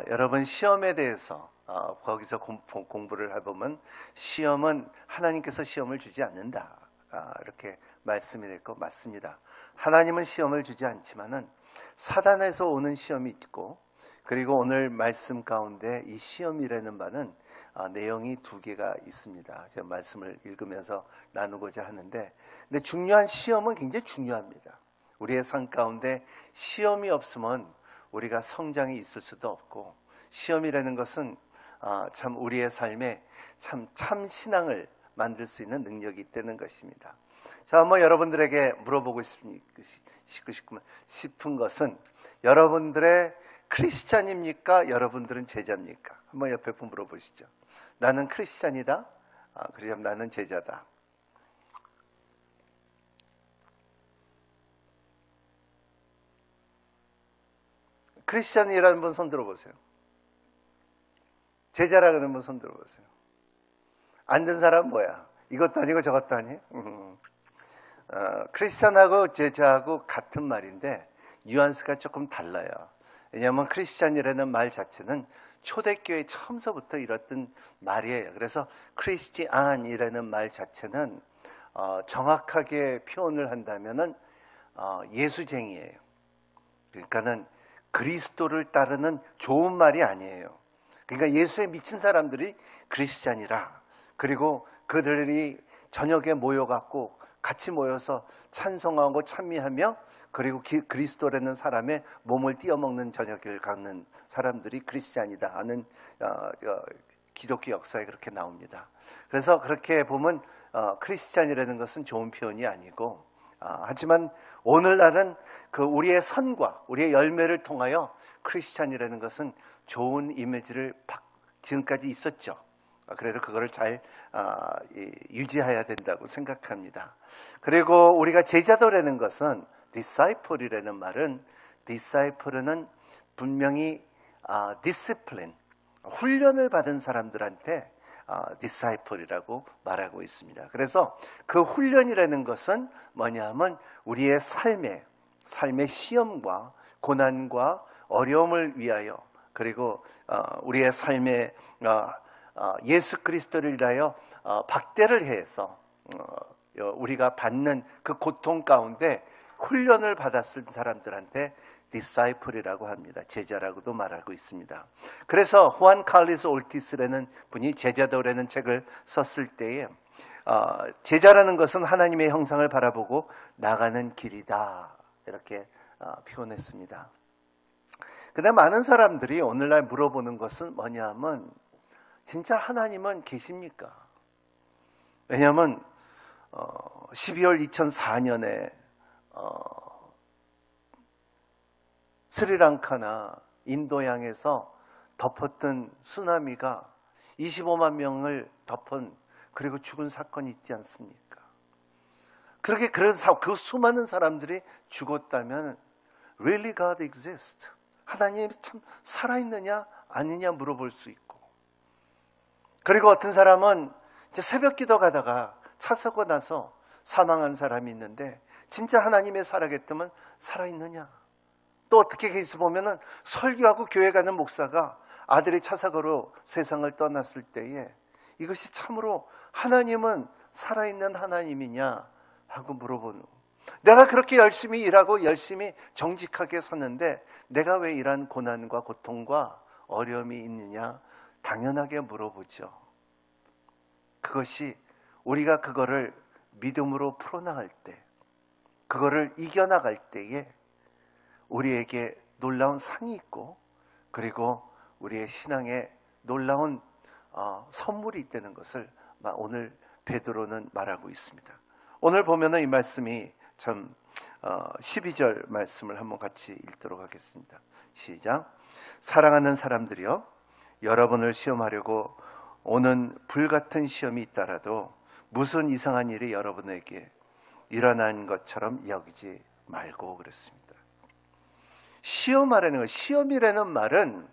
여러분 시험에 대해서 거기서 공부를 해보면 시험은 하나님께서 시험을 주지 않는다. 이렇게 말씀이 됐고 맞습니다. 하나님은 시험을 주지 않지만은 사단에서 오는 시험이 있고, 그리고 오늘 말씀 가운데 이 시험이라는 바는 내용이 두 개가 있습니다. 제가 말씀을 읽으면서 나누고자 하는데, 근데 중요한 시험은 굉장히 중요합니다. 우리의 삶 가운데 시험이 없으면 우리가 성장이 있을 수도 없고, 시험이라는 것은 참 우리의 삶에 참 신앙을 만들 수 있는 능력이 있다는 것입니다. 자, 한번 여러분들에게 물어보고 싶은 것은, 여러분들의 크리스찬입니까? 여러분들은 제자입니까? 한번 옆에 분 물어보시죠. 나는 크리스찬이다. 그럼 나는 제자다. 크리스찬이라는 분 손 들어보세요. 제자라 그러는 분 손 들어보세요. 안 된 사람 뭐야? 이것도 아니고 저것도 아니? 크리스찬하고 제자하고 같은 말인데 뉘앙스가 조금 달라요. 왜냐하면 크리스찬이라는 말 자체는 초대교회 처음서부터 이랬던 말이에요. 그래서 크리스티안이라는 말 자체는 정확하게 표현을 한다면은 예수쟁이에요. 그러니까는 그리스도를 따르는 좋은 말이 아니에요. 그러니까 예수에 미친 사람들이 크리스찬이라. 그리고 그들이 저녁에 모여갖고 같이 모여서 찬송하고 찬미하며, 그리고 그리스도라는 사람의 몸을 띄어먹는 저녁을 갖는 사람들이 크리스찬이다 하는 기독교 역사에 그렇게 나옵니다. 그래서 그렇게 보면 크리스찬이라는 것은 좋은 표현이 아니고, 하지만 오늘날은 그 우리의 선과 우리의 열매를 통하여 크리스찬이라는 것은 좋은 이미지를 지금까지 있었죠. 그래서 그거를 잘 유지해야 된다고 생각합니다. 그리고 우리가 제자도라는 것은, disciple이라는 말은, disciple는 분명히 discipline, 훈련을 받은 사람들한테 disciple이라고 말하고 있습니다. 그래서 그 훈련이라는 것은 뭐냐 하면 우리의 삶의 시험과 고난과 어려움을 위하여, 그리고 우리의 삶의 예수 그리스도를 위하여 박대를 해서 우리가 받는 그 고통 가운데 훈련을 받았을 사람들한테 디사이플이라고 합니다. 제자라고도 말하고 있습니다. 그래서 후안 칼리스 올티스라는 분이 제자도라는 책을 썼을 때에 제자라는 것은 하나님의 형상을 바라보고 나가는 길이다, 이렇게 표현했습니다. 근데 많은 사람들이 오늘날 물어보는 것은 뭐냐 하면, 진짜 하나님은 계십니까? 왜냐하면 12월 2004년에 스리랑카나 인도양에서 덮었던 쓰나미가 25만 명을 덮은, 그리고 죽은 사건이 있지 않습니까? 그렇게 그 수많은 사람들이 죽었다면 Really God exists? 하나님이 참 살아있느냐 아니냐 물어볼 수 있고, 그리고 어떤 사람은 이제 새벽 기도 가다가 차 사고 나서 사망한 사람이 있는데, 진짜 하나님의 살아계시면 살아있느냐? 또 어떻게 계속 보면은 설교하고 교회 가는 목사가 아들이 차 사고로 세상을 떠났을 때에 이것이 참으로 하나님은 살아있는 하나님이냐 하고 물어보는, 내가 그렇게 열심히 일하고 열심히 정직하게 샀는데 내가 왜 이러한 고난과 고통과 어려움이 있느냐 당연하게 물어보죠. 그것이 우리가 그거를 믿음으로 풀어나갈 때, 그거를 이겨나갈 때에 우리에게 놀라운 상이 있고, 그리고 우리의 신앙에 놀라운 선물이 있다는 것을 오늘 베드로는 말하고 있습니다. 오늘 보면은 이 말씀이 참 12절 말씀을 한번 같이 읽도록 하겠습니다. 시작. 사랑하는 사람들이여, 여러분을 시험하려고 오는 불같은 시험이 있더라도 무슨 이상한 일이 여러분에게 일어난 것처럼 여기지 말고 그랬습니다. 시험하라는 것, 시험이라는 말은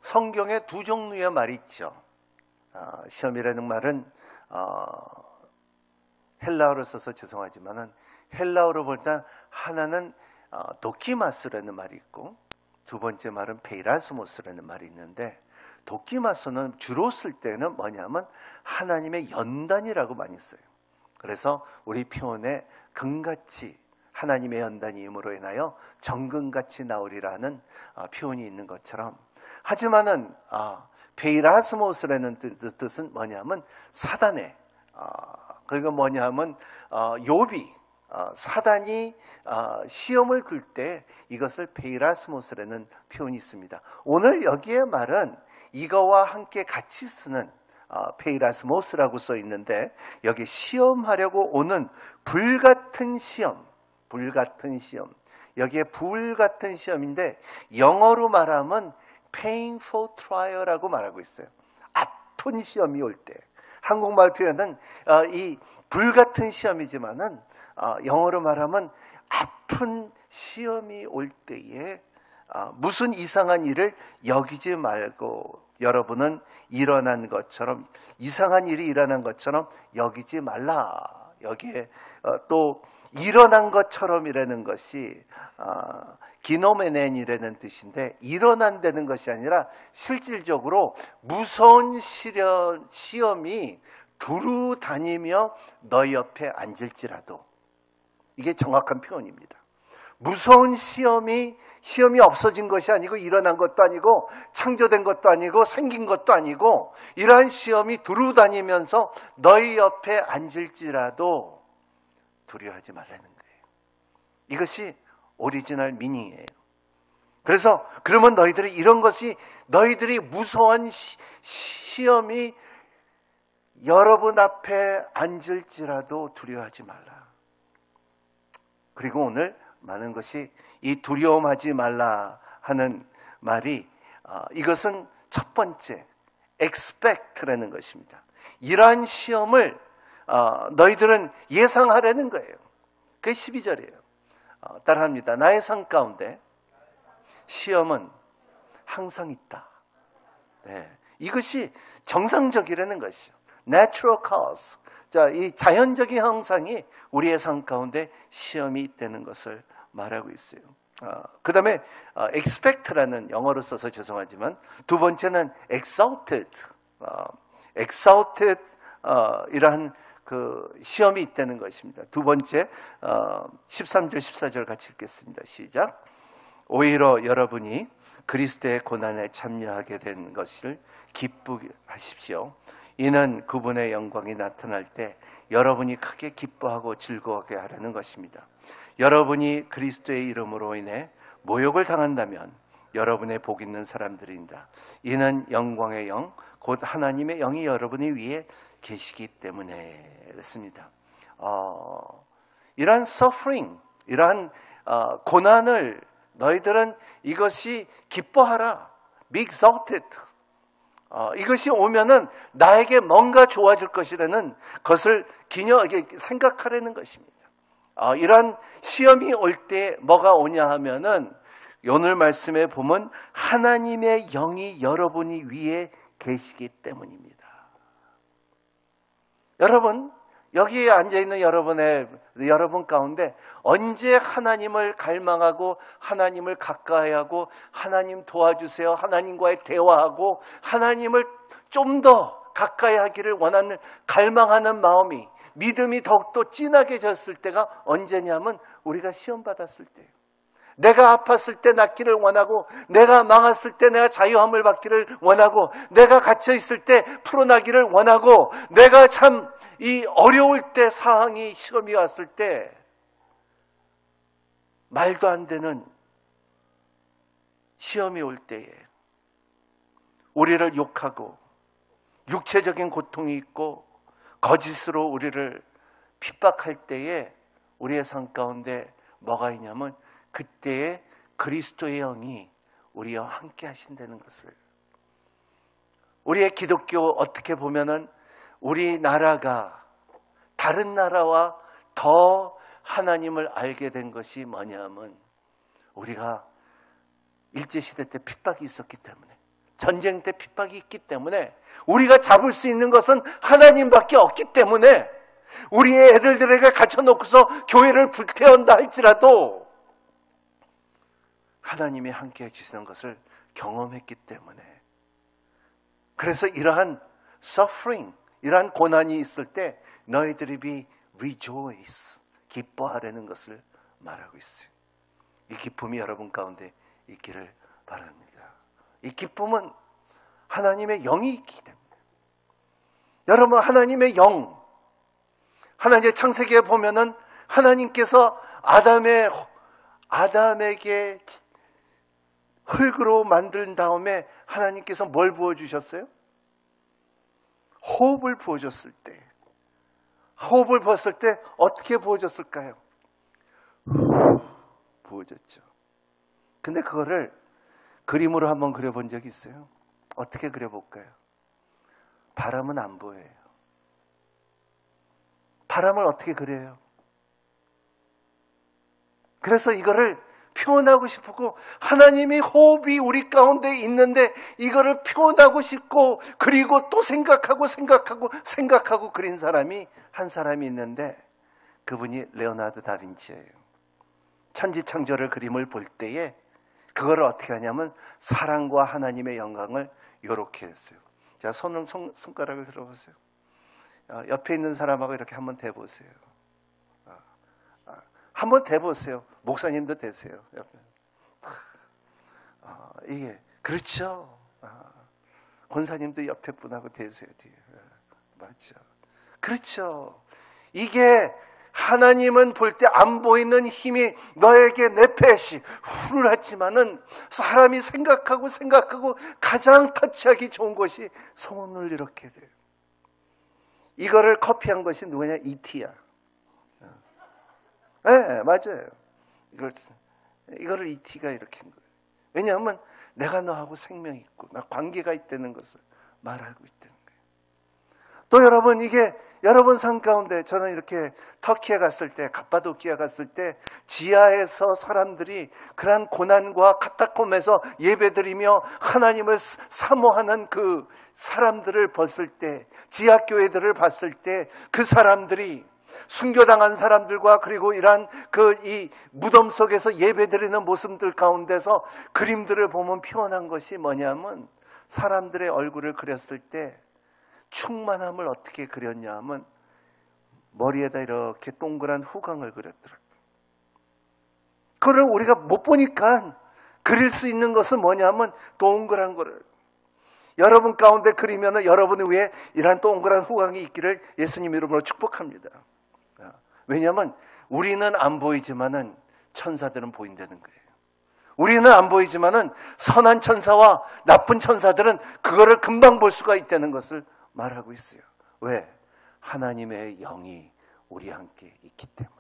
성경에 두 종류의 말이 있죠. 시험이라는 말은 헬라어로 써서 죄송하지만은 헬라어로 볼 때 하나는 도키마스라는 말이 있고, 두 번째 말은 페이라스모스라는 말이 있는데, 도키마소는 주로 쓸 때는 뭐냐면 하나님의 연단이라고 많이 써요. 그래서 우리 표현에 금같이 하나님의 연단임으로 인하여 정금같이 나오리라는 표현이 있는 것처럼, 하지만은 페이라스모스라는 뜻은 뭐냐면 사단의, 그리고 뭐냐면 욥이 사단이 시험을 걸 때 이것을 페이라스모스라는 표현이 있습니다. 오늘 여기에 말은 이거와 함께 같이 쓰는 페이라스모스라고 써 있는데, 여기 시험하려고 오는 불같은 시험, 불같은 시험, 여기에 불같은 시험인데 영어로 말하면 painful trial이라고 말하고 있어요. 아픈 시험이 올 때. 한국말 표현은 이 불같은 시험이지만은 영어로 말하면 아픈 시험이 올 때에 무슨 이상한 일을 여기지 말고, 여러분은 일어난 것처럼, 이상한 일이 일어난 것처럼 여기지 말라. 여기에 또 일어난 것처럼이라는 것이 기노메넨이라는 뜻인데, 일어난다는 것이 아니라 실질적으로 무서운 시험이 두루 다니며 너희 옆에 앉을지라도, 이게 정확한 표현입니다. 무서운 시험이 없어진 것이 아니고, 일어난 것도 아니고, 창조된 것도 아니고, 생긴 것도 아니고, 이러한 시험이 두루 다니면서 너희 옆에 앉을지라도 두려워하지 말라는 거예요. 이것이 오리지널 미닝이에요. 그래서 그러면 너희들이 이런 것이, 너희들이 무서운 시험이 여러분 앞에 앉을지라도 두려워하지 말라. 그리고 오늘 많은 것이 이 두려움하지 말라 하는 말이, 이것은 첫 번째 expect라는 것입니다. 이러한 시험을 너희들은 예상하라는 거예요. 그게 12절이에요. 따라합니다. 나의 삶 가운데 시험은 항상 있다. 네, 이것이 정상적이라는 것이죠. Natural cause. 자, 이 자연적인 현상이 우리의 삶 가운데 시험이 있다는 것을 말하고 있어요. 그 다음에 expect라는 영어로 써서 죄송하지만, 두 번째는 exalted. exalted 이러한 그 시험이 있다는 것입니다. 두 번째 13절 14절 같이 읽겠습니다. 시작. 오히려 여러분이 그리스도의 고난에 참여하게 된 것을 기쁘하십시오. 이는 그분의 영광이 나타날 때 여러분이 크게 기뻐하고 즐거워하게 하려는 것입니다. 여러분이 그리스도의 이름으로 인해 모욕을 당한다면 여러분의 복 있는 사람들입니다. 이는 영광의 영, 곧 하나님의 영이 여러분이 위에 계시기 때문에 그렇습니다. 이러한 suffering, 이러한 고난을 너희들은 이것이 기뻐하라. Be exalted. 이것이 오면은 나에게 뭔가 좋아질 것이라는 것을 생각하라는 것입니다. 이러한 시험이 올 때 뭐가 오냐 하면은, 오늘 말씀에 보면 하나님의 영이 여러분이 위에 계시기 때문입니다. 여러분, 여기에 앉아있는 여러분 가운데 언제 하나님을 갈망하고 하나님을 가까이하고 하나님 도와주세요, 하나님과의 대화하고 하나님을 좀 더 가까이 하기를 원하는 갈망하는 마음이, 믿음이 더욱더 진하게 졌을 때가 언제냐면 우리가 시험받았을 때예요. 내가 아팠을 때 낫기를 원하고, 내가 망했을 때 내가 자유함을 받기를 원하고, 내가 갇혀있을 때 풀어나기를 원하고, 내가 참 이 어려울 때, 상황이 시험이 왔을 때 말도 안 되는 시험이 올 때에 우리를 욕하고 육체적인 고통이 있고 거짓으로 우리를 핍박할 때에 우리의 삶 가운데 뭐가 있냐면, 그때에 그리스도의 영이 우리와 함께 하신다는 것을. 우리의 기독교, 어떻게 보면은 우리나라가 다른 나라와 더 하나님을 알게 된 것이 뭐냐면, 우리가 일제시대 때 핍박이 있었기 때문에, 전쟁 때 핍박이 있기 때문에, 우리가 잡을 수 있는 것은 하나님밖에 없기 때문에, 우리의 애들에게 갇혀놓고서 교회를 불태운다 할지라도 하나님이 함께 해주시는 것을 경험했기 때문에, 그래서 이러한 suffering, 이러한 고난이 있을 때 너희들이 be rejoice, 기뻐하라는 것을 말하고 있어요. 이 기쁨이 여러분 가운데 있기를 바랍니다. 이 기쁨은 하나님의 영이 있기 때문에. 여러분, 하나님의 영, 하나님의 창세기에 보면은 하나님께서 아담에게 흙으로 만든 다음에 하나님께서 뭘 부어주셨어요? 호흡을 부어줬을 때, 호흡을 부었을 때 어떻게 부어줬을까요? 부어줬죠. 근데 그거를 그림으로 한번 그려본 적이 있어요. 어떻게 그려볼까요? 바람은 안 보여요. 바람을 어떻게 그려요? 그래서 이거를 표현하고 싶고, 하나님이 호흡이 우리 가운데 있는데 이거를 표현하고 싶고, 그리고 또 생각하고 그린 사람이 한 사람이 있는데, 그분이 레오나르도 다빈치예요. 천지창조를 그림을 볼 때에 그거를 어떻게 하냐면 사랑과 하나님의 영광을 이렇게 했어요. 자, 손가락을 들어보세요. 옆에 있는 사람하고 이렇게 한번 대보세요. 한번 대보세요. 목사님도 대세요. 옆에. 이게 그렇죠. 권사님도 옆에 분하고 대세요. 뒤에. 맞죠. 그렇죠. 이게 하나님은 볼 때 안 보이는 힘이 너에게 네페시 후를 했지만은, 사람이 생각하고 가장 터치하기 좋은 것이 손을 이렇게 돼요. 이거를 커피한 것이 누구냐? 이티야. 네, 맞아요. 이거를 이티가 이렇게 한 거예요. 왜냐하면 내가 너하고 생명이 있고 나 관계가 있다는 것을 말하고 있다는 거예요. 또 여러분, 이게 여러분 삶 가운데, 저는 이렇게 터키에 갔을 때, 갑바도키아 갔을 때 지하에서 사람들이 그런 고난과 카타콤에서 예배드리며 하나님을 사모하는 그 사람들을 봤을 때, 지하교회들을 봤을 때 그 사람들이 순교당한 사람들과, 그리고 이러한 이 무덤 속에서 예배드리는 모습들 가운데서 그림들을 보면 표현한 것이 뭐냐면, 사람들의 얼굴을 그렸을 때 충만함을 어떻게 그렸냐 하면 머리에다 이렇게 동그란 후광을 그렸더라고요. 그걸 우리가 못 보니까 그릴 수 있는 것은 뭐냐면 동그란 거를 여러분 가운데 그리면 여러분 위에 이러한 동그란 후광이 있기를 예수님 이름으로 축복합니다. 왜냐하면 우리는 안 보이지만은 천사들은 보인다는 거예요. 우리는 안 보이지만은 선한 천사와 나쁜 천사들은 그거를 금방 볼 수가 있다는 것을 말하고 있어요. 왜? 하나님의 영이 우리 함께 있기 때문에.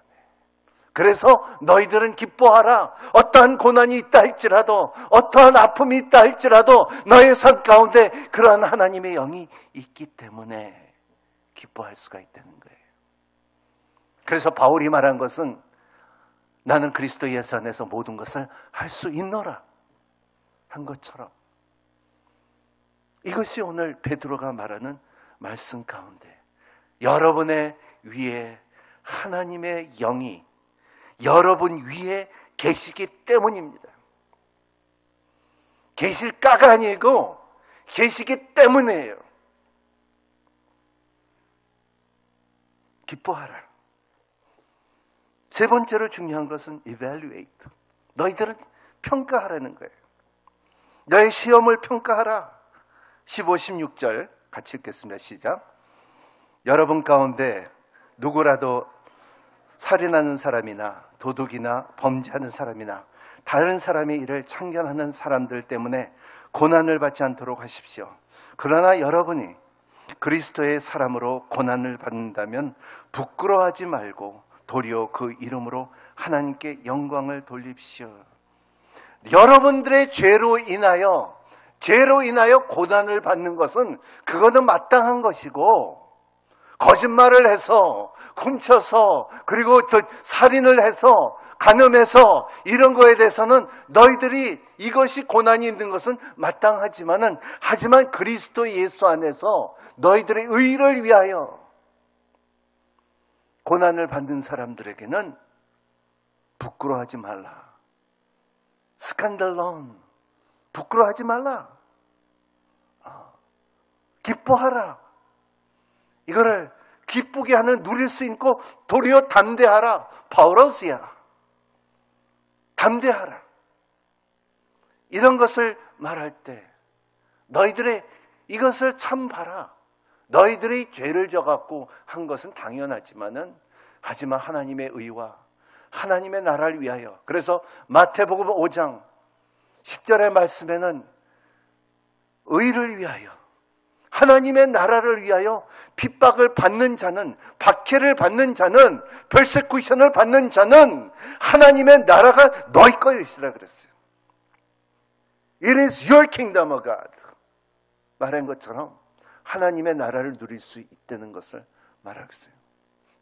그래서 너희들은 기뻐하라. 어떠한 고난이 있다 할지라도, 어떠한 아픔이 있다 할지라도 너의 삶 가운데 그러한 하나님의 영이 있기 때문에 기뻐할 수가 있다는 거예요. 그래서 바울이 말한 것은 나는 그리스도 예수 안에서 모든 것을 할 수 있노라 한 것처럼, 이것이 오늘 베드로가 말하는 말씀 가운데 여러분의 위에 하나님의 영이 여러분 위에 계시기 때문입니다. 계실까가 아니고 계시기 때문이에요. 기뻐하라. 세 번째로 중요한 것은 evaluate. 너희들은 평가하라는 거예요. 너의 시험을 평가하라. 15, 16절 같이 읽겠습니다. 시작. 여러분 가운데 누구라도 살인하는 사람이나 도둑이나 범죄하는 사람이나 다른 사람의 일을 참견하는 사람들 때문에 고난을 받지 않도록 하십시오. 그러나 여러분이 그리스도의 사람으로 고난을 받는다면 부끄러워하지 말고 도리어 그 이름으로 하나님께 영광을 돌립시오. 여러분들의 죄로 인하여 고난을 받는 것은 그거는 마땅한 것이고, 거짓말을 해서 훔쳐서 그리고 살인을 해서 간음해서 이런 거에 대해서는 너희들이 이것이 고난이 있는 것은 하지만 그리스도 예수 안에서 너희들의 의를 위하여 고난을 받는 사람들에게는 부끄러워하지 말라. 스칸들론. 부끄러워하지 말라. 기뻐하라. 이거를 기쁘게 하는 누릴 수 있고 도리어 담대하라. 파우로스야. 담대하라. 이런 것을 말할 때 너희들의 이것을 참 봐라. 너희들이 죄를 져갖고 한 것은 당연하지만은 하지만 하나님의 의와 하나님의 나라를 위하여. 그래서 마태복음 5장 10절의 말씀에는 의를 위하여 하나님의 나라를 위하여 핍박을 받는 자는, 박해를 받는 자는, persecution을 받는 자는 하나님의 나라가 너희 것이라 그랬어요. It is your kingdom of God. 말한 것처럼 하나님의 나라를 누릴 수 있다는 것을 말하겠어요.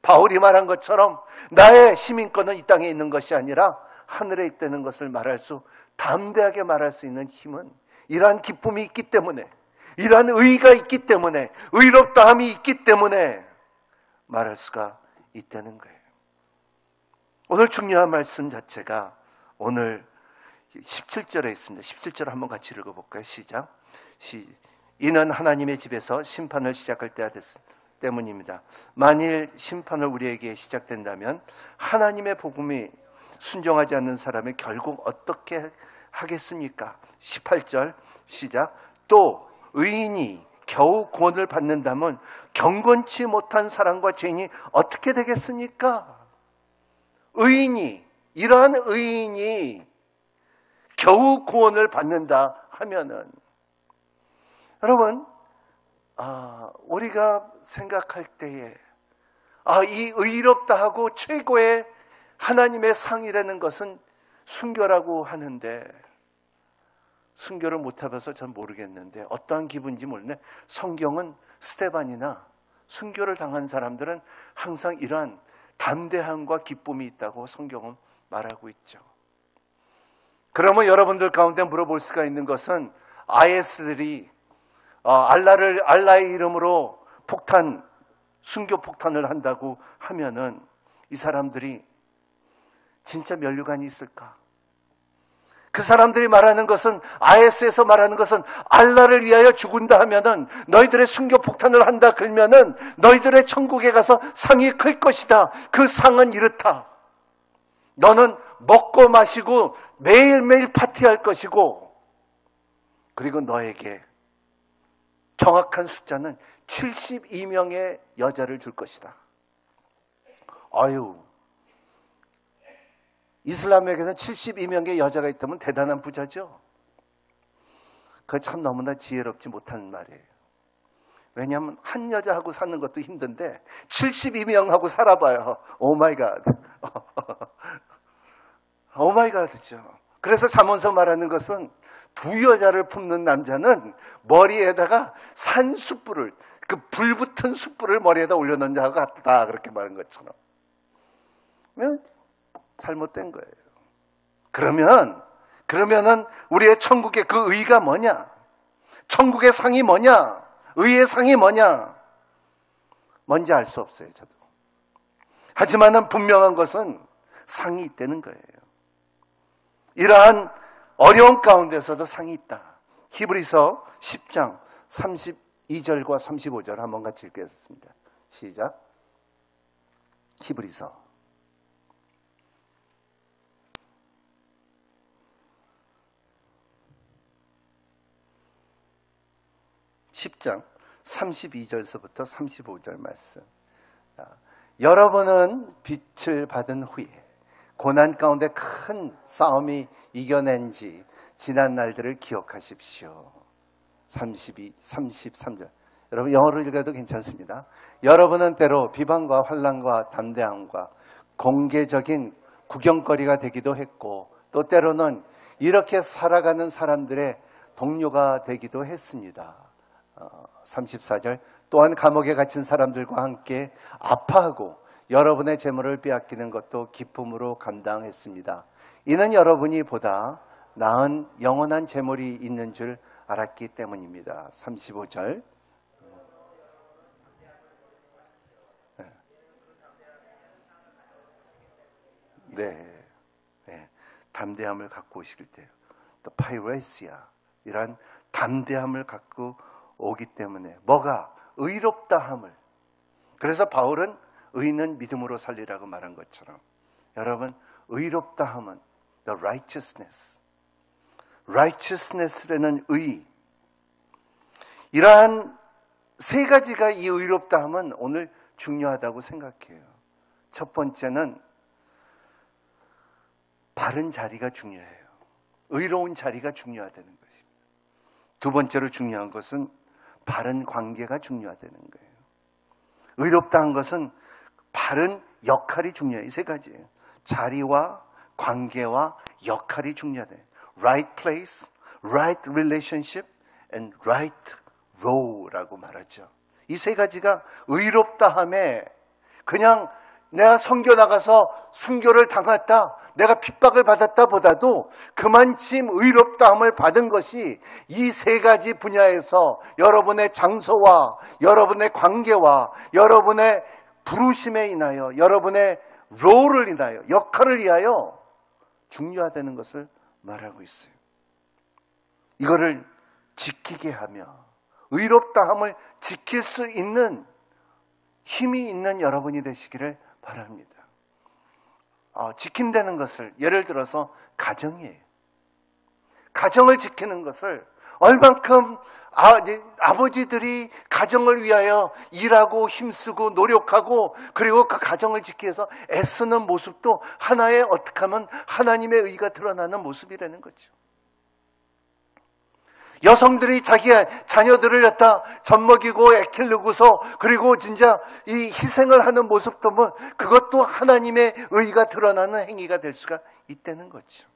바울이 말한 것처럼 나의 시민권은 이 땅에 있는 것이 아니라 하늘에 있다는 것을 말할 수, 담대하게 말할 수 있는 힘은 이러한 기쁨이 있기 때문에, 이러한 의의가 있기 때문에, 의롭다함이 있기 때문에 말할 수가 있다는 거예요. 오늘 중요한 말씀 자체가 오늘 17절에 있습니다. 17절 한번 같이 읽어볼까요? 시작. 이는 하나님의 집에서 심판을 시작할 때가 때문입니다. 만일 심판을 우리에게 시작된다면 하나님의 복음이 순종하지 않는 사람이 결국 어떻게 하겠습니까? 18절 시작. 또 의인이 겨우 구원을 받는다면 경건치 못한 사람과 죄인이 어떻게 되겠습니까? 의인이, 이러한 의인이 겨우 구원을 받는다 하면은, 여러분, 우리가 생각할 때에 이 의롭다 하고 최고의 하나님의 상이라는 것은 순교라고 하는데, 순교를 못 해봐서 전 모르겠는데 어떠한 기분인지 모르는데, 성경은 스데반이나 순교를 당한 사람들은 항상 이러한 담대함과 기쁨이 있다고 성경은 말하고 있죠. 그러면 여러분들 가운데 물어볼 수가 있는 것은, IS들이 알라의 이름으로 순교 폭탄을 한다고 하면은 이 사람들이 진짜 면류관이 있을까? 그 사람들이 말하는 것은, IS에서 말하는 것은 알라를 위하여 죽은다 하면은, 너희들의 순교 폭탄을 한다 그러면은 너희들의 천국에 가서 상이 클 것이다. 그 상은 이렇다. 너는 먹고 마시고 매일매일 파티할 것이고, 그리고 너에게 정확한 숫자는 72명의 여자를 줄 것이다. 이슬람에게는 72명의 여자가 있다면 대단한 부자죠. 그거 참 너무나 지혜롭지 못한 말이에요. 왜냐하면 한 여자하고 사는 것도 힘든데 72명하고 살아봐요. 오 마이 갓. 오 마이 갓이죠. 그래서 잠언서 말하는 것은, 두 여자를 품는 남자는 머리에다가 산숯불을, 그 불붙은 숯불을 머리에다 올려놓은 자와 같다, 그렇게 말한 것처럼. 잘못된 거예요. 그러면은 우리의 천국의 그 의의가 뭐냐? 천국의 상이 뭐냐? 의의 상이 뭐냐? 뭔지 알 수 없어요, 저도. 하지만은 분명한 것은 상이 있다는 거예요. 이러한 어려운 가운데서도 상이 있다. 히브리서 10장 32절과 35절 한번 같이 읽겠습니다. 시작. 히브리서 10장 32절서부터 35절 말씀. 여러분은 빛을 받은 후에 고난 가운데 큰 싸움이 이겨낸지 지난 날들을 기억하십시오. 33절. 여러분 영어로 읽어도 괜찮습니다. 여러분은 때로 비방과 환난과 담대함과 공개적인 구경거리가 되기도 했고, 또 때로는 이렇게 살아가는 사람들의 동료가 되기도 했습니다. 34절. 또한 감옥에 갇힌 사람들과 함께 아파하고 여러분의 재물을 빼앗기는 것도 기쁨으로 감당했습니다. 이는 여러분이 보다 나은 영원한 재물이 있는 줄 알았기 때문입니다. 35절. 네. 담대함을 갖고 오실 때, 또 파이레시아, 이런 담대함을 갖고 오기 때문에 뭐가? 의롭다함을. 그래서 바울은 의인은 믿음으로 살리라고 말한 것처럼, 여러분, 의롭다함은 the righteousness라는 의, 이러한 세 가지가 이 의롭다함은 오늘 중요하다고 생각해요. 첫 번째는 바른 자리가 중요해요. 의로운 자리가 중요하다는 것입니다. 두 번째로 중요한 것은 바른 관계가 중요하다는 거예요. 의롭다한 것은 바른 역할이 중요해요. 이 세 가지예요. 자리와 관계와 역할이 중요하다. Right place, right relationship, and right role라고 말하죠. 이 세 가지가 의롭다함에, 그냥 내가 선교 나가서 순교를 당했다, 내가 핍박을 받았다 보다도 그만큼 의롭다함을 받은 것이 이 세 가지 분야에서 여러분의 장소와 여러분의 관계와 여러분의 부르심에 인하여, 여러분의 롤을 인하여, 역할을 위하여 중요하다는 것을 말하고 있어요. 이거를 지키게 하며 의롭다함을 지킬 수 있는 힘이 있는 여러분이 되시기를 바랍니다. 지킨다는 것을, 예를 들어서 가정이에요. 가정을 지키는 것을 얼만큼 아버지들이 가정을 위하여 일하고 힘쓰고 노력하고, 그리고 그 가정을 지키기 위해서 애쓰는 모습도 하나의, 어떻게 하면 하나님의 의가 드러나는 모습이라는 거죠. 여성들이 자기의 자녀들을 갖다 젖먹이고 애 키우고서, 그리고 진짜 이 희생을 하는 모습도 그것도 하나님의 의가 드러나는 행위가 될 수가 있다는 거죠.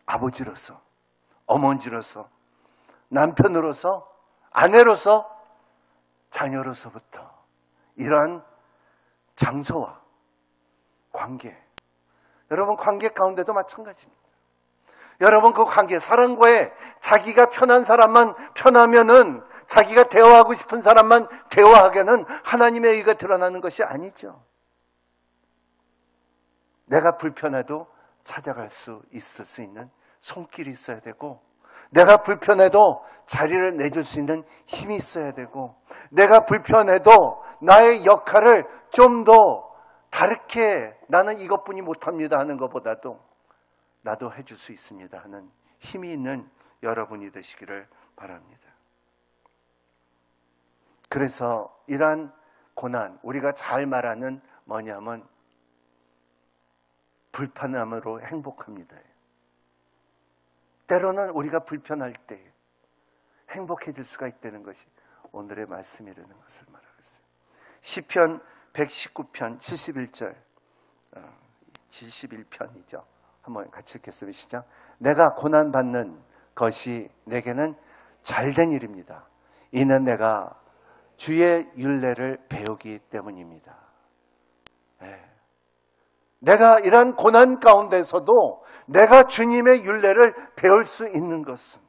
아버지로서, 어머니로서, 남편으로서, 아내로서, 자녀로서부터 이러한 장소와 관계, 여러분 관계 가운데도 마찬가지입니다. 여러분 그 관계, 사람과의 자기가 편한 사람만 편하면은, 자기가 대화하고 싶은 사람만 대화하게는 하나님의 의가 드러나는 것이 아니죠. 내가 불편해도 찾아갈 수 있을 수 있는 손길이 있어야 되고, 내가 불편해도 자리를 내줄 수 있는 힘이 있어야 되고, 내가 불편해도 나의 역할을 좀 더 다르게, 나는 이것뿐이 못합니다 하는 것보다도 나도 해줄 수 있습니다 하는 힘이 있는 여러분이 되시기를 바랍니다. 그래서 이러한 고난, 우리가 잘 말하는 뭐냐면 불편함으로 행복합니다. 때로는 우리가 불편할 때 행복해질 수가 있다는 것이 오늘의 말씀이라는 것을 말하고 있어요. 시편 119편 71절, 71편이죠. 한번 같이 읽겠습니다. 시작. 내가 고난받는 것이 내게는 잘된 일입니다. 이는 내가 주의 율례를 배우기 때문입니다. 내가 이런 고난 가운데서도 내가 주님의 율례를 배울 수 있는 것은,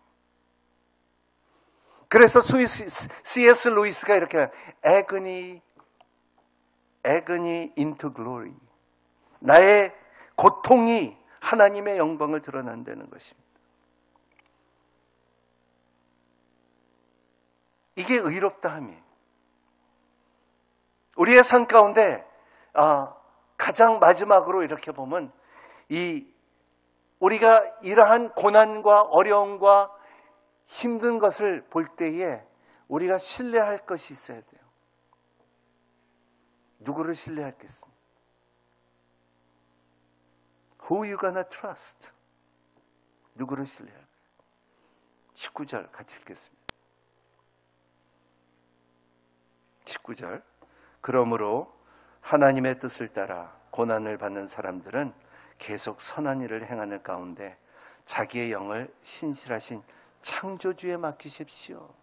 그래서 C.S. 루이스가 이렇게 agony into glory, 나의 고통이 하나님의 영광을 드러난다는 것입니다. 이게 의롭다함이에요. 우리의 삶 가운데 가장 마지막으로 이렇게 보면, 우리가 이러한 고난과 어려움과 힘든 것을 볼 때에 우리가 신뢰할 것이 있어야 돼요. 누구를 신뢰하겠습니까? Who you gonna trust? 누구를 신뢰할까요? 19절 같이 읽겠습니다. 19절. 그러므로 하나님의 뜻을 따라 고난을 받는 사람들은 계속 선한 일을 행하는 가운데 자기의 영을 신실하신 창조주에 맡기십시오.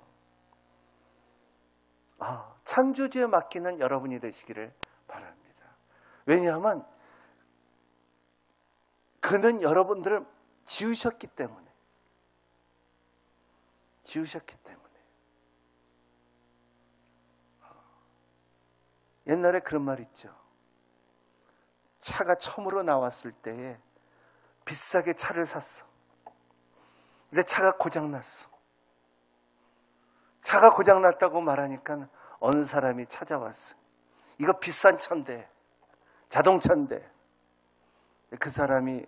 창조주에 맡기는 여러분이 되시기를 바랍니다. 왜냐하면 그는 여러분들을 지으셨기 때문에. 옛날에 그런 말 있죠. 차가 처음으로 나왔을 때에 비싸게 차를 샀어. 근데 차가 고장났어. 차가 고장났다고 말하니까 어느 사람이 찾아왔어. 이거 비싼 차인데, 자동차인데. 그 사람이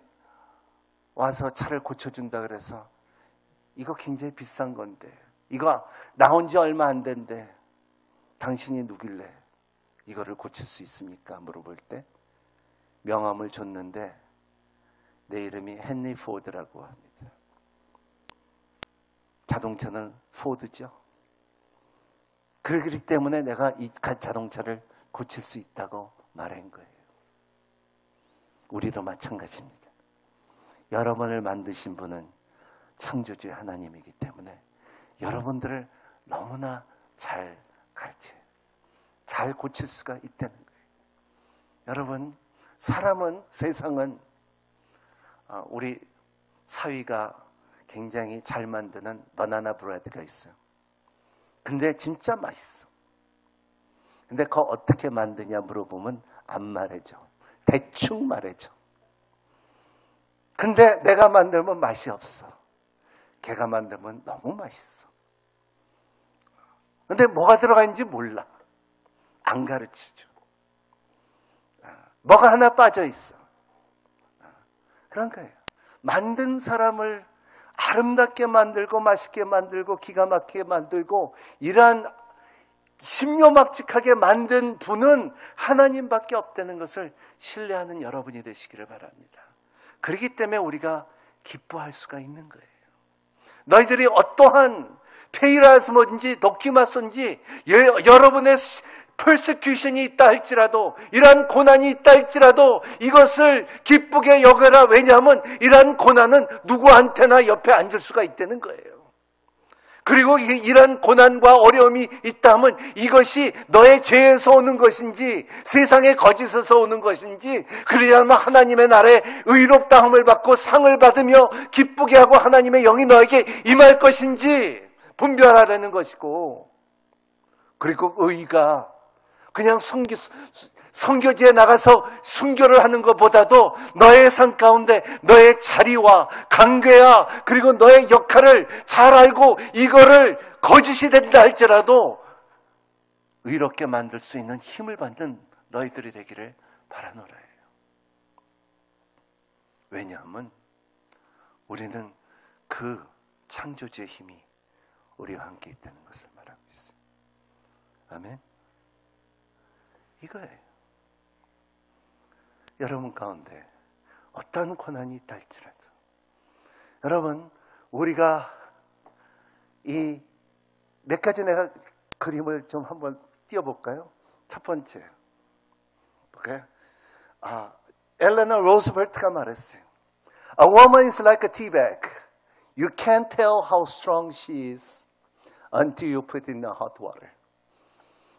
와서 차를 고쳐준다 그래서 이거 굉장히 비싼 건데, 이거 나온 지 얼마 안 된대. 당신이 누길래 이거를 고칠 수 있습니까? 물어볼 때 명함을 줬는데 내 이름이 헨리 포드라고 합니다. 자동차는 포드죠. 그러기 때문에 내가 이 자동차를 고칠 수 있다고 말한 거예요. 우리도 마찬가지입니다. 여러분을 만드신 분은 창조주의 하나님이기 때문에 여러분들을 너무나 잘 가르쳐요. 잘 고칠 수가 있다는 거예요. 여러분, 사람은, 세상은 우리 사위가 굉장히 잘 만드는 바나나 브레드가 있어요. 근데 진짜 맛있어. 근데 그거 어떻게 만드냐 물어보면 안 말해줘. 대충 말해줘. 근데 내가 만들면 맛이 없어. 걔가 만들면 너무 맛있어. 근데 뭐가 들어가 있는지 몰라. 안 가르쳐줘. 뭐가 하나 빠져 있어. 그런 거예요. 만든 사람을 아름답게 만들고 맛있게 만들고 기가 막히게 만들고 이러한 신묘막직하게 만든 분은 하나님밖에 없다는 것을 신뢰하는 여러분이 되시기를 바랍니다. 그렇기 때문에 우리가 기뻐할 수가 있는 거예요. 너희들이 어떠한 페이라스모인지 도키마스인지 여러분의 persecution이 있다 할지라도, 이러한 고난이 있다 할지라도 이것을 기쁘게 여겨라. 왜냐하면 이러한 고난은 누구한테나 옆에 앉을 수가 있다는 거예요. 그리고 이런 고난과 어려움이 있다면 이것이 너의 죄에서 오는 것인지 세상의 거짓에서 오는 것인지, 그러려면 하나님의 나라에 의롭다함을 받고 상을 받으며 기쁘게 하고 하나님의 영이 너에게 임할 것인지 분별하라는 것이고, 그리고 의가 그냥 선교지에 나가서 순교를 하는 것보다도 너의 삶 가운데 너의 자리와 관계와 그리고 너의 역할을 잘 알고 이거를 거짓이 된다 할지라도 의롭게 만들 수 있는 힘을 받는 너희들이 되기를 바라노라예요. 왜냐하면 우리는 그 창조주의 힘이 우리와 함께 있다는 것을 말하고 있어요. 아멘. 이거예요. 여러분 가운데 어떤 고난이 있다 할지라도, 여러분, 우리가 이 몇 가지 내가 그림을 좀 한번 띄워볼까요? 첫 번째, 오케이? 엘레나 로스벨트가 말했어요. A woman is like a tea bag. You can't tell how strong she is until you put it in the hot water.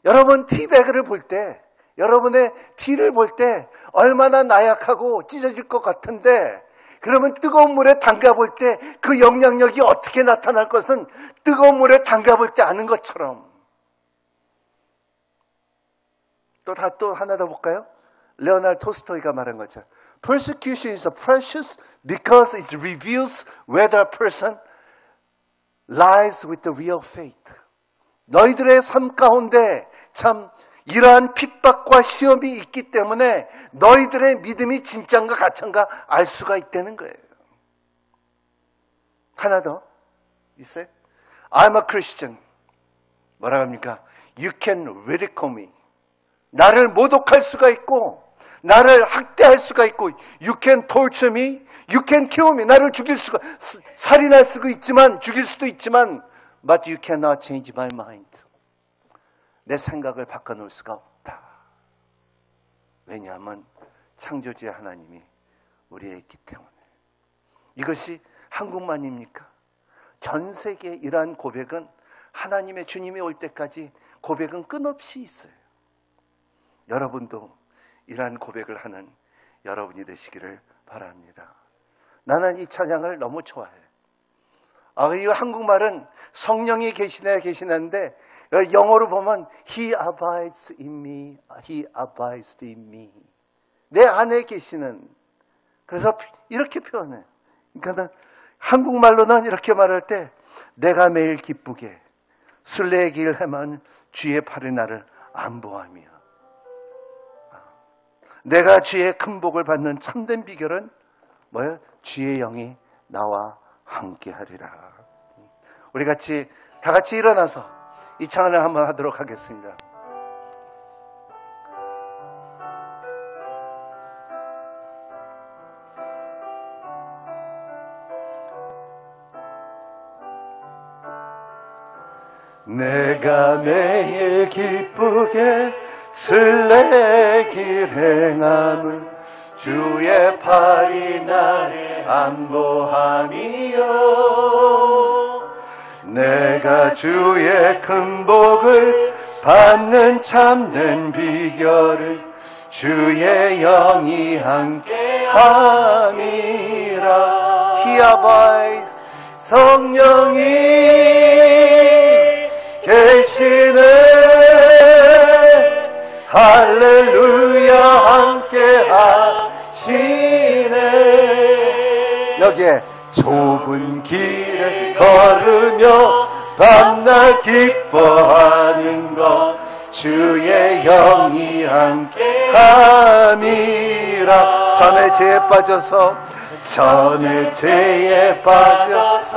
여러분, 티백을 볼 때, 여러분의 티를 볼 때 얼마나 나약하고 찢어질 것 같은데, 그러면 뜨거운 물에 담가볼 때 그 영향력이 어떻게 나타날 것은 뜨거운 물에 담가볼 때 아는 것처럼. 또 하나 더 볼까요? 레오나르도 토스토이가 말한 것처럼 Persecution is precious because it reveals whether a person lies with the real faith. 너희들의 삶 가운데 참 이러한 핍박과 시험이 있기 때문에 너희들의 믿음이 진짜인가 가짜인가 알 수가 있다는 거예요. 하나 더 있어요? I'm a Christian. 뭐라고 합니까? You can ridicule me. 나를 모독할 수가 있고 나를 학대할 수가 있고 You can torture me. You can kill me. 나를 죽일 수가, 살인할 수도 있지만 죽일 수도 있지만 But you cannot change my mind. 내 생각을 바꿔놓을 수가 없다. 왜냐하면 창조주의 하나님이 우리에 있기 때문에. 이것이 한국만입니까? 전 세계에 이러한 고백은 하나님의 주님이 올 때까지 고백은 끝없이 있어요. 여러분도 이러한 고백을 하는 여러분이 되시기를 바랍니다. 나는 이 찬양을 너무 좋아해. 이 한국말은 성령이 계시는데 영어로 보면 He abides in me, He abides in me. 내 안에 계시는. 그래서 이렇게 표현해. 그러니까 한국말로는 이렇게 말할 때 내가 매일 기쁘게 순례의 길 헤매는 주의 팔이 나를 안보하며. 내가 주의 큰 복을 받는 참된 비결은 뭐예요? 주의 영이 나와 함께하리라. 우리 다 같이 일어나서 이 찬양을 한번 하도록 하겠습니다. 내가 매일 기쁘게 순례의 길 행함은 주의 팔이 나를 안보하니요. 내가 주의 큰 복을 받는 참된 비결은 주의 영이 함께함이라. 히아바이 성령이 계시네. 할렐루야 함께 하시네. 여기에 좁은 길을 걸으며 밤낮 기뻐하는 것 주의 영이 함께 함이라. 전에 죄에 빠져서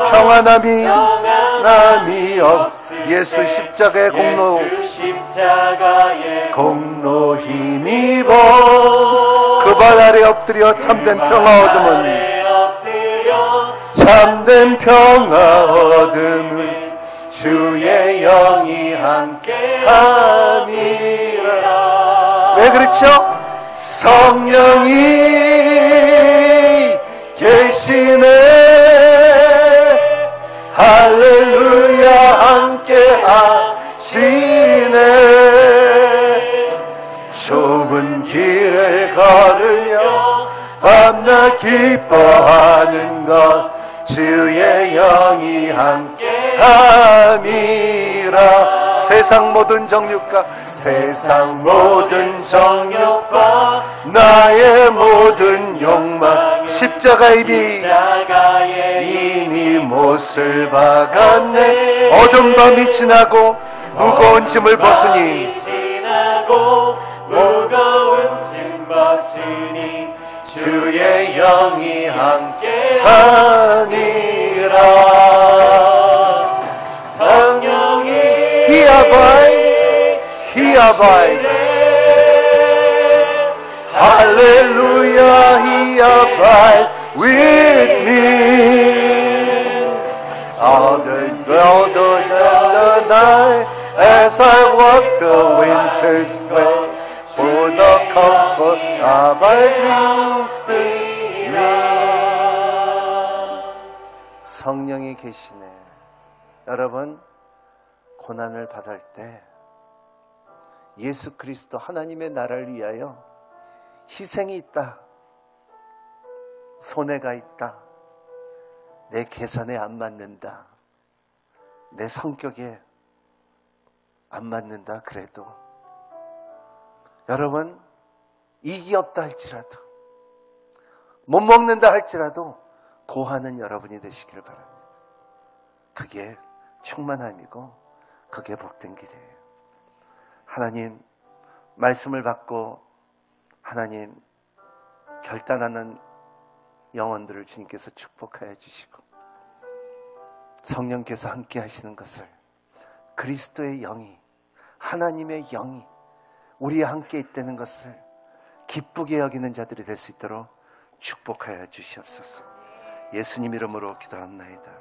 평안함이 없. 예수 십자가의 공로 힘입어 그 발 아래 엎드려 참된 평화 얻음은 주의 영이 함께함이라. 왜 그렇죠? 성령이 계시네. 할렐루야 함께 하시네. 좁은 길을 걸으며 밤낮 기뻐하는 것 주의 영이 함께 함이라. 세상 모든 정욕과 나의 모든 욕망 십자가의 이미 못을 박았네. 어두운 밤이 지나고 무거운 짐을 벗으니 주의 영이 함께 하니라. 성령이 히아바이 할렐루야 히아바이 with me. All the colder than the night as I walk the winter's way for the comfort of our dream. 성령이 계시네. 여러분, 고난을 받을 때 예수 그리스도 하나님의 나라를 위하여 희생이 있다, 손해가 있다, 내 계산에 안 맞는다, 내 성격에 안 맞는다, 그래도 여러분, 이익이 없다 할지라도, 못 먹는다 할지라도 고하는 여러분이 되시기를 바랍니다. 그게 충만함이고 그게 복된 길이에요. 하나님, 말씀을 받고 하나님 결단하는 영혼들을 주님께서 축복하여 주시고 성령께서 함께 하시는 것을, 그리스도의 영이, 하나님의 영이 우리와 함께 있다는 것을 기쁘게 여기는 자들이 될 수 있도록 축복하여 주시옵소서. 예수님 이름으로 기도합나이다.